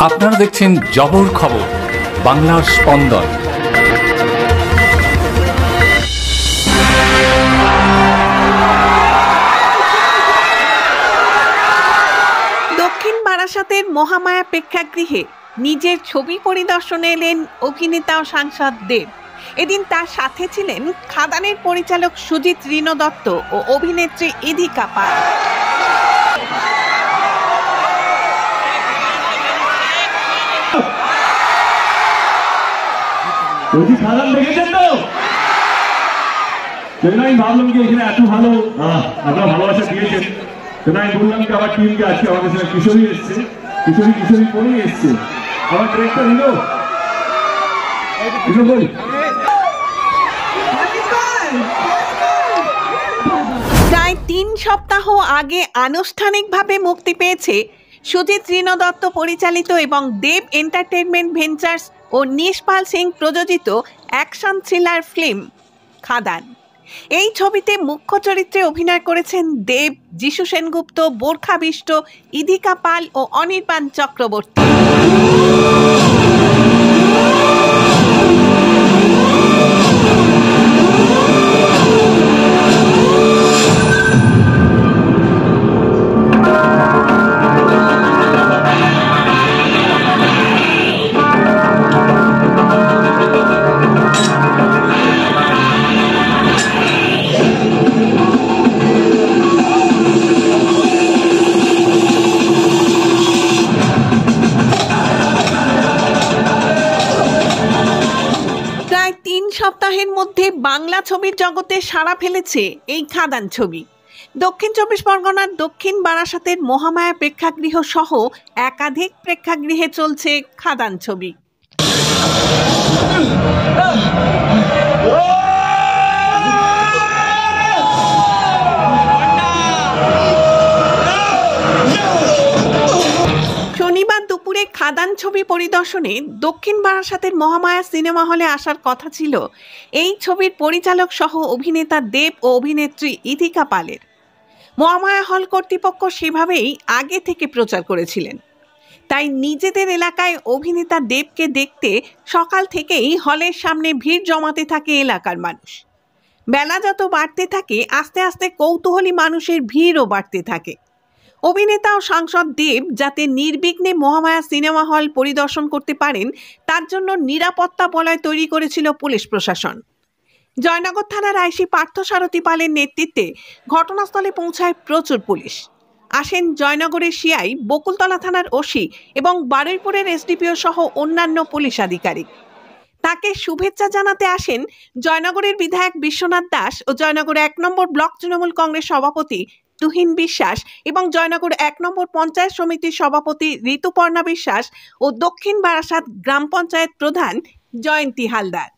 আপনারা দেখছেন জবর খবর, বাংলার স্পন্দন। দক্ষিণ বারাসাতের মহামায়া প্রেক্ষাগৃহে নিজের ছবি পরিদর্শনে এলেন অভিনেতা ও সাংসদ দেব। এদিন তার সাথে ছিলেন খাদানের পরিচালক সুজিত রিনো দত্ত ও অভিনেত্রী ইধিকা পাল। খাদান দেখেছেন তো? আমি ভাবলাম কি এখানে এত ভালো আপনারা ভালোবাসা দিয়েছেন, আমি বললাম কি আমার টিমকে আজকে আমাদের সাথে কিশোরী এসছে, কিশোরী পরেই এসছে। আমার ডিরেক্টর হিরো বলি প্রায় 3 সপ্তাহ আগে আনুষ্ঠানিকভাবে মুক্তি পেয়েছে সুজিত রিনো দত্ত পরিচালিত এবং দেব এন্টারটেইনমেন্ট ভেঞ্চার্স ও নিশপাল সিং প্রযোজিত অ্যাকশন থ্রিলার ফিল্ম খাদান। এই ছবিতে মুখ্য চরিত্রে অভিনয় করেছেন দেব, যিশু সেনগুপ্ত, বোরখা বিষ্ট, ইধিকা পাল ও অনির্বাণ চক্রবর্তী। প্রায় 3 সপ্তাহের মধ্যে বাংলা ছবির জগতে সাড়া ফেলেছে এই খাদান ছবি। দক্ষিণ 24 পরগনার দক্ষিণ বারাসাতের মহামায়া প্রেক্ষাগৃহ সহ একাধিক প্রেক্ষাগৃহে চলছে খাদান ছবি। শনিবার দুপুরে খাদান ছবি পরিদর্শনে দক্ষিণ বারাসাতের মহামায়া সিনেমা হলে আসার কথা ছিল এই ছবির পরিচালক সহ অভিনেতা দেব ও অভিনেত্রী ইধিকা পালের। মহামায়া হল কর্তৃপক্ষ সেভাবেই আগে থেকে প্রচার করেছিলেন। তাই নিজেদের এলাকায় অভিনেতা দেবকে দেখতে সকাল থেকেই হলের সামনে ভিড় জমাতে থাকে এলাকার মানুষ। বেলা যত বাড়তে থাকে আস্তে আস্তে কৌতূহলী মানুষের ভিড়ও বাড়তে থাকে। অভিনেতা ও সাংসদ দেব যাতে নির্বিঘ্নে মহামায়া সিনেমা হল পরিদর্শন করতে পারেন তার জন্য নিরাপত্তা বলয় তৈরি করেছিল পুলিশ প্রশাসন। জয়নগর থানার আইসি পার্থসারথী পালের নেতৃত্বে ঘটনাস্থলে পৌঁছায় প্রচুর পুলিশ। আসেন জয়নগরের সিআই, বকুলতলা থানার ওসি এবং বারুইপুরের এসডিপিও সহ অন্যান্য পুলিশ আধিকারিক। তাকে শুভেচ্ছা জানাতে আসেন জয়নগরের বিধায়ক বিশ্বনাথ দাস ও জয়নগর 1 নম্বর ব্লক তৃণমূল কংগ্রেস সভাপতি তুহিন বিশ্বাস এবং জয়নগর 1 নম্বর পঞ্চায়েত সমিতির সভাপতি ঋতুপর্ণা বিশ্বাস ও দক্ষিণ বারাসাত গ্রাম পঞ্চায়েত প্রধান জয়ন্তী হালদার।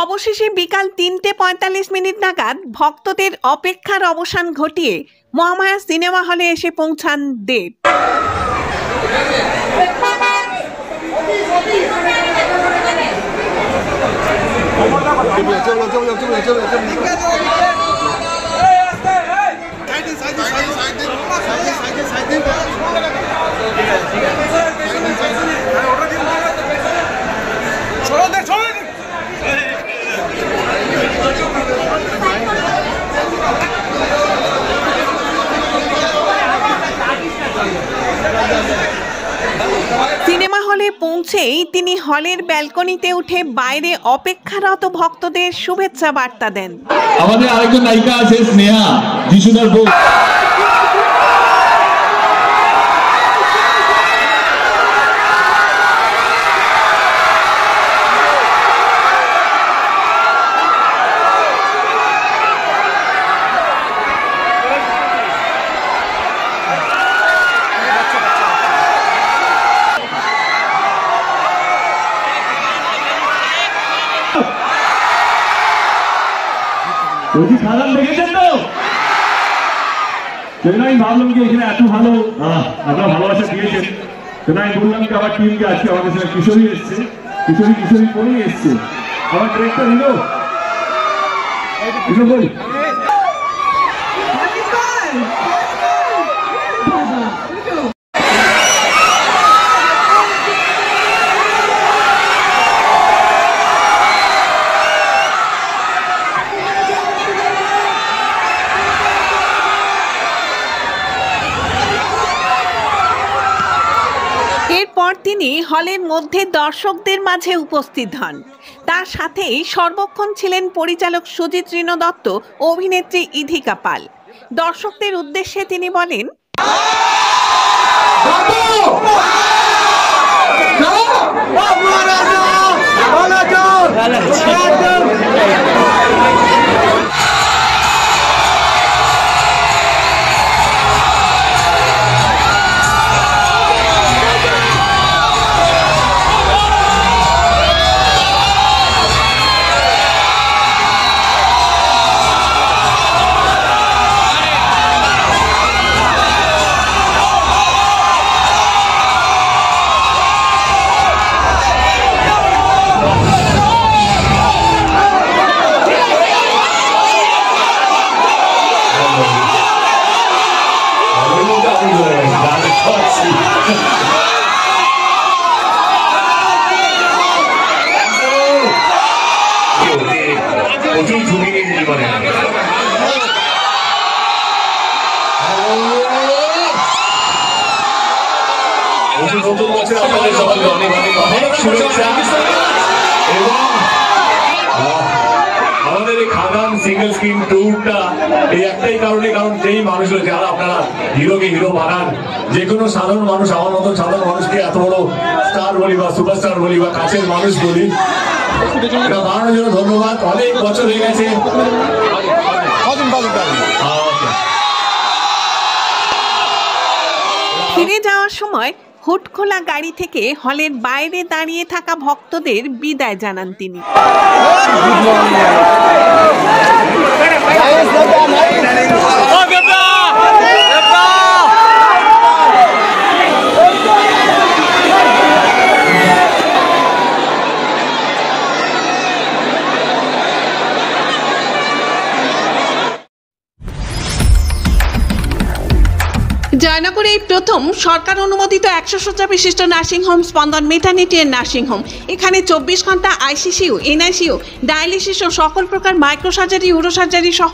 অবশেষে বিকাল 3:45 নাগাদ ভক্তদের অপেক্ষার অবসান ঘটিয়ে মহামায়া সিনেমা হলে এসে পৌঁছান দেব। সিনেমা হলে পৌঁছেই তিনি হলের ব্যালকনিতে উঠে বাইরে অপেক্ষারত ভক্তদের শুভেচ্ছা বার্তা দেন। আমাদের আরেকজন নায়িকা আছে স্নেহা, যিশুদার বউ। খাদান দেখেছেন তো? আমি ভাবলাম কি এখানে এত ভালো আপনারা ভালোবাসা দিয়েছেন, আমি বললাম কি আমার টিমকে আজকে আমাদের সাথে কিশোরী এসছে, কিশোরী পরেই এসছে। আমার ডিরেক্টর হিরো বলি তিনি হলের মধ্যে দর্শকদের মাঝে উপস্থিত হন। তার সাথেই সর্বক্ষণ ছিলেন পরিচালক সুজিত ঋণ দত্ত ও অভিনেত্রী ইধিকা পাল। দর্শকদের উদ্দেশ্যে তিনি বলেন, নতুন বছর আপনাদের সবাইকে অনেক অনেক অনেক শুভেচ্ছা এবং আমাদের এই খাদান সিঙ্গেল স্ক্রিন ট্যুরটা এই একটাই কারণে, কারণ যেই মানুষগুলো যারা আপনারা হিরোকে হিরো বানান, যে কোনো সাধারণ মানুষ, আমার মতন সাধারণ মানুষকে এত বড় স্টার বলি বা সুপারস্টার বলি বা কাছের মানুষ বলি, এটা বানানোর জন্য ধন্যবাদ। অনেক বছর হয়ে গেছে। ফিরে যাওয়ার সময় হুড খোলা গাড়ি থেকে হলের বাইরে দাঁড়িয়ে থাকা ভক্তদের বিদায় জানান তিনি। জয়নগরে এই প্রথম সরকার অনুমোদিত 100 শয্যা বিশিষ্ট নার্সিংহোম স্পন্দন মেটার্নিটি এন্ড নার্সিংহোম। এখানে 24 ঘন্টা আইসিসিউ, এনআইসিউ, ডায়ালিসিস ও সকল প্রকার মাইক্রোসার্জারি, ইউরোসার্জারি সহ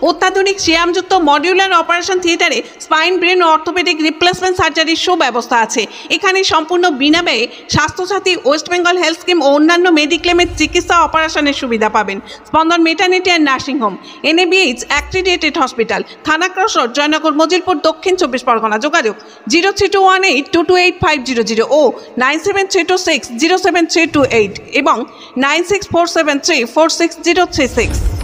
অত্যাধুনিক সিয়ামযুক্ত মডিউলার অপারেশন থিয়েটারে স্পাইন, ব্রেন ও অর্থোপেডিক রিপ্লেসমেন্ট সার্জারির সুব্যবস্থা আছে। এখানে সম্পূর্ণ বিনা ব্যয়ে Swasthyasathi, west Bengal health scheme ও অন্যান্য মেডিক্লেমের চিকিৎসা অপারেশনের সুবিধা পাবেন। Spandan maternity and nursing home, NABH accredited hospital, Thana cross road, Joynagar, Majilpur, Dakshin 24 Pargana. যোগাযোগ 0321822800 ও 9732607328 এবং 9647346036।